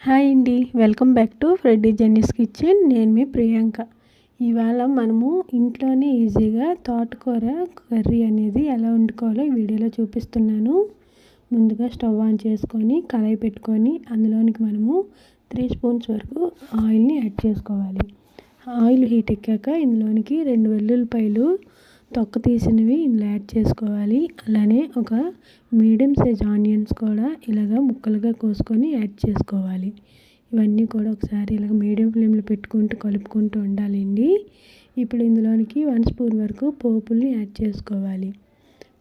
Hi అండి, welcome back to Freddy Jenny's kitchen. నేను మీ ప్రియాంక. ఇవాళ మనము ఇంట్లోనే ఈజీగా తోటకూర కర్రీ అనేది ఎలా వండుకోవాలో ఈ వీడియోలో చూపిస్తున్నాను. ముందుగా స్టవ్ ఆన్ చేసుకొని కళాయి పెట్టుకొని అందులోనికి మనము 3 స్పూన్స్ వరకు ఆయిల్ని యాడ్ చేసుకోవాలి. ఆయిల్ హీట్ ఎక్కాక ఇందులోనికి 2 వెల్లుల్లిపాయలు తొక్క తీసినవి ఇందులో యాడ్ చేసుకోవాలి. అలానే ఒక మీడియం సైజ్ ఆనియన్స్ కూడా ఇలాగ ముక్కలుగా కోసుకొని యాడ్ చేసుకోవాలి. ఇవన్నీ కూడా ఒకసారి ఇలాగ మీడియం ఫ్లేమ్లో పెట్టుకుంటూ కలుపుకుంటూ ఉండాలండి. ఇప్పుడు ఇందులోనికి 1 స్పూన్ వరకు పోపుల్ని యాడ్ చేసుకోవాలి.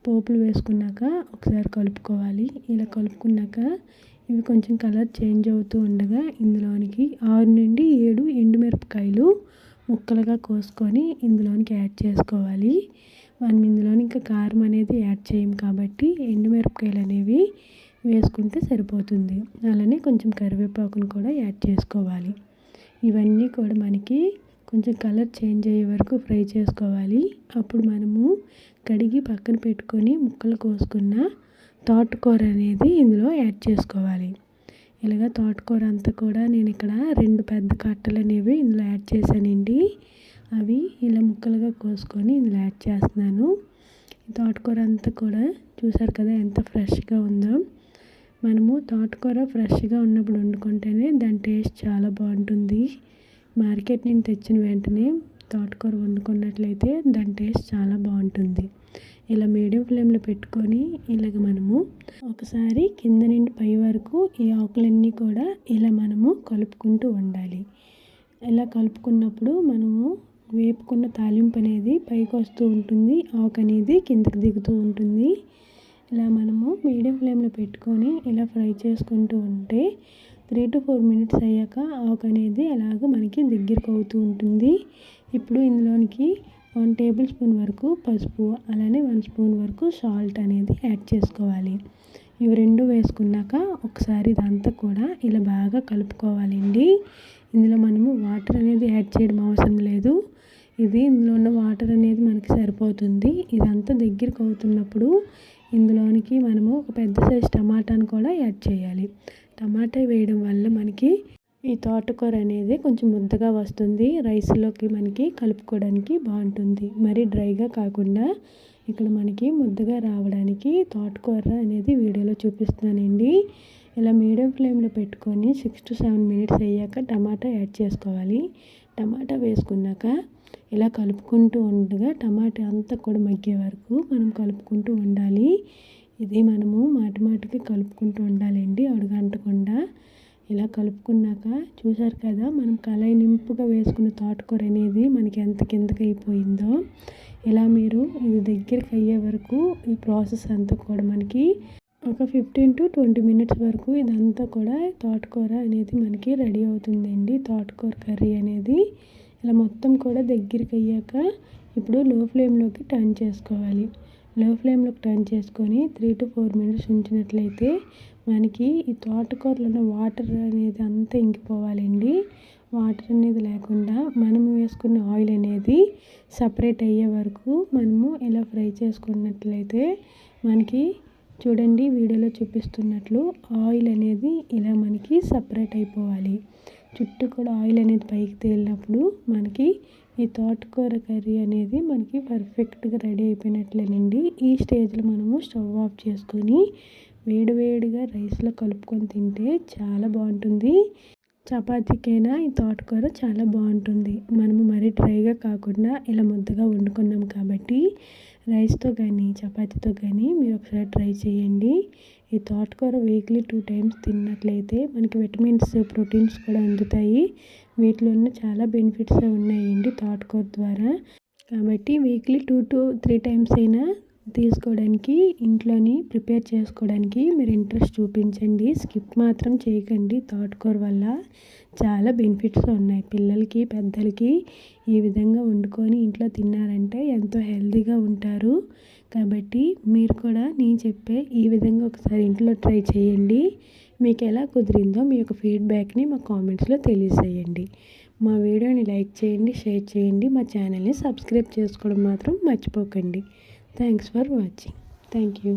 పోపులు వేసుకున్నాక ఒకసారి కలుపుకోవాలి. ఇలా కలుపుకున్నాక ఇవి కొంచెం కలర్ చేంజ్ అవుతూ ఉండగా ఇందులోనికి 6 నుండి 7 ఎండుమిరపకాయలు ముక్కలుగా కోసుకొని ఇందులోనికి యాడ్ చేసుకోవాలి. మనం ఇందులోని ఇంకా కారం అనేది యాడ్ చేయము కాబట్టి ఎండుమిరపకాయలు అనేవి వేసుకుంటే సరిపోతుంది. అలానే కొంచెం కరివేపాకును కూడా యాడ్ చేసుకోవాలి. ఇవన్నీ కూడా మనకి కొంచెం కలర్ చేంజ్ అయ్యే వరకు ఫ్రై చేసుకోవాలి. అప్పుడు మనము కడిగి పక్కన పెట్టుకొని ముక్కలు కోసుకున్న తోటకూర అనేది ఇందులో యాడ్ చేసుకోవాలి. ఇలాగ తోటకూర అంతా కూడా నేను ఇక్కడ 2 పెద్ద కట్టలు అనేవి ఇందులో యాడ్ చేశానండి. అవి ఇలా ముక్కలుగా కోసుకొని ఇందులో యాడ్ చేస్తున్నాను. తోటకూర అంతా కూడా చూసారు కదా ఎంత ఫ్రెష్గా ఉందో. మనము తోటకూర ఫ్రెష్గా ఉన్నప్పుడు వండుకుంటేనే దాని టేస్ట్ చాలా బాగుంటుంది. మార్కెట్ నుంచి తెచ్చిన వెంటనే తోటకూర వండుకున్నట్లయితే దాని టేస్ట్ చాలా బాగుంటుంది. ఇలా మీడియం ఫ్లేమ్లో పెట్టుకొని ఇలాగ మనము ఒకసారి కింద నుండి పై వరకు ఈ ఆకులన్నీ కూడా ఇలా మనము కలుపుకుంటూ ఉండాలి. ఇలా కలుపుకున్నప్పుడు మనము వేపుకున్న తాలింపు అనేది పైకి వస్తూ ఉంటుంది, ఆకు అనేది కిందకి దిగుతూ ఉంటుంది. ఇలా మనము మీడియం ఫ్లేమ్లో పెట్టుకొని ఇలా ఫ్రై చేసుకుంటూ ఉంటే 3 to 4 మినిట్స్ అయ్యాక ఆకు అనేది అలాగ మనకి దగ్గరకు అవుతూ ఉంటుంది. ఇప్పుడు ఇందులోనికి 1 టేబుల్ స్పూన్ వరకు పసుపు, అలానే 1 స్పూన్ వరకు సాల్ట్ అనేది యాడ్ చేసుకోవాలి. ఇవి 2 వేసుకున్నాక ఒకసారి ఇదంతా కూడా ఇలా బాగా కలుపుకోవాలండి. ఇందులో మనము వాటర్ అనేది యాడ్ చేయడం అవసరం లేదు. ఇందులో ఉన్న వాటర్ అనేది మనకి సరిపోతుంది. ఇదంతా దగ్గరికి అవుతున్నప్పుడు ఇందులోనికి మనము ఒక పెద్ద సైజ్ టమాటాను కూడా యాడ్ చేయాలి. టమాటా వేయడం వల్ల మనకి ఈ తోటకూర అనేది కొంచెం ముద్దగా వస్తుంది. రైస్లోకి మనకి కలుపుకోవడానికి బాగుంటుంది. మరి డ్రైగా కాకుండా ఇక్కడ మనకి ముద్దగా రావడానికి తోటకూర అనేది వీడియోలో చూపిస్తున్నానండి. ఇలా మీడియం ఫ్లేమ్లో పెట్టుకొని 6 to 7 మినిట్స్ అయ్యాక టమాటా యాడ్ చేసుకోవాలి. టమాటా వేసుకున్నాక ఇలా కలుపుకుంటూ ఉండగా టమాటా అంతా కూడా మగ్గే వరకు మనం కలుపుకుంటూ ఉండాలి. ఇది మనము మాటికి కలుపుకుంటూ ఉండాలండి, అడుగంటకుండా. ఇలా కలుపుకున్నాక చూసారు కదా మనం కళాయి నింపుగా వేసుకున్న తోటకూర అనేది మనకి ఎంత కిందకి అయిపోయిందో. ఇలా మీరు ఇది దగ్గరికి అయ్యే వరకు ఈ ప్రాసెస్ అంతా కూడా మనకి ఒక 15 to 20 మినిట్స్ వరకు ఇదంతా కూడా తోటకూర అనేది మనకి రెడీ అవుతుందండి. తోటకూర కర్రీ అనేది ఇలా మొత్తం కూడా దగ్గరికి అయ్యాక ఇప్పుడు లో ఫ్లేమ్లోకి టర్న్ చేసుకోవాలి. లో ఫ్లేమ్లోకి టర్న్ చేసుకొని 3 to 4 మినిట్స్ ఉంచినట్లయితే మనకి ఈ తోటకూరలో ఉన్న వాటర్ అనేది అంతా ఇంకిపోవాలండి. వాటర్ అనేది లేకుండా మనము వేసుకున్న ఆయిల్ అనేది సపరేట్ అయ్యే వరకు మనము ఇలా ఫ్రై చేసుకున్నట్లయితే మనకి చూడండి వీడియోలో చూపిస్తున్నట్లు ఆయిల్ అనేది ఇలా మనకి సపరేట్ అయిపోవాలి. చుట్టూ కూడా ఆయిల్ అనేది పైకి తేలినప్పుడు మనకి ఈ తోటకూర కర్రీ అనేది మనకి పర్ఫెక్ట్గా రెడీ అయిపోయినట్లేనండి. ఈ స్టేజ్లో మనము స్టవ్ ఆఫ్ చేసుకొని వేడివేడిగా రైస్లో కలుపుకొని తింటే చాలా బాగుంటుంది. చపాతీకైనా ఈ తోటకూర చాలా బాగుంటుంది. మనము మరీ డ్రైగా కాకుండా ఇలా ముద్దగా వండుకున్నాం కాబట్టి రైస్తో కానీ చపాతీతో కానీ మీరు ఒకసారి ట్రై చేయండి. ఈ తోటకూర వీక్లీ 2 టైమ్స్ తిన్నట్లయితే మనకి విటమిన్స్, ప్రోటీన్స్ కూడా అందుతాయి. వీటిలో ఉన్న చాలా బెనిఫిట్స్ ఉన్నాయండి తోటకూర ద్వారా. కాబట్టి వీక్లీ 2 to 3 టైమ్స్ అయినా తీసుకోవడానికి, ఇంట్లోని ప్రిపేర్ చేసుకోవడానికి మీరు ఇంట్రెస్ట్ చూపించండి. స్కిప్ మాత్రం చేయకండి. తోటకూర వల్ల చాలా బెనిఫిట్స్ ఉన్నాయి. పిల్లలకి, పెద్దలకి ఈ విధంగా వండుకొని ఇంట్లో తిన్నారంటే ఎంతో హెల్తీగా ఉంటారు. కాబట్టి మీరు కూడా నేను చెప్పే ఈ విధంగా ఒకసారి ఇంట్లో ట్రై చేయండి. మీకు ఎలా కుదిరిందో మీ యొక్క ఫీడ్బ్యాక్ని మా కామెంట్స్లో తెలియజేయండి. మా వీడియోని లైక్ చేయండి, షేర్ చేయండి. మా ఛానల్ని సబ్స్క్రైబ్ చేసుకోవడం మాత్రం మర్చిపోకండి. Thanks for watching. Thank you.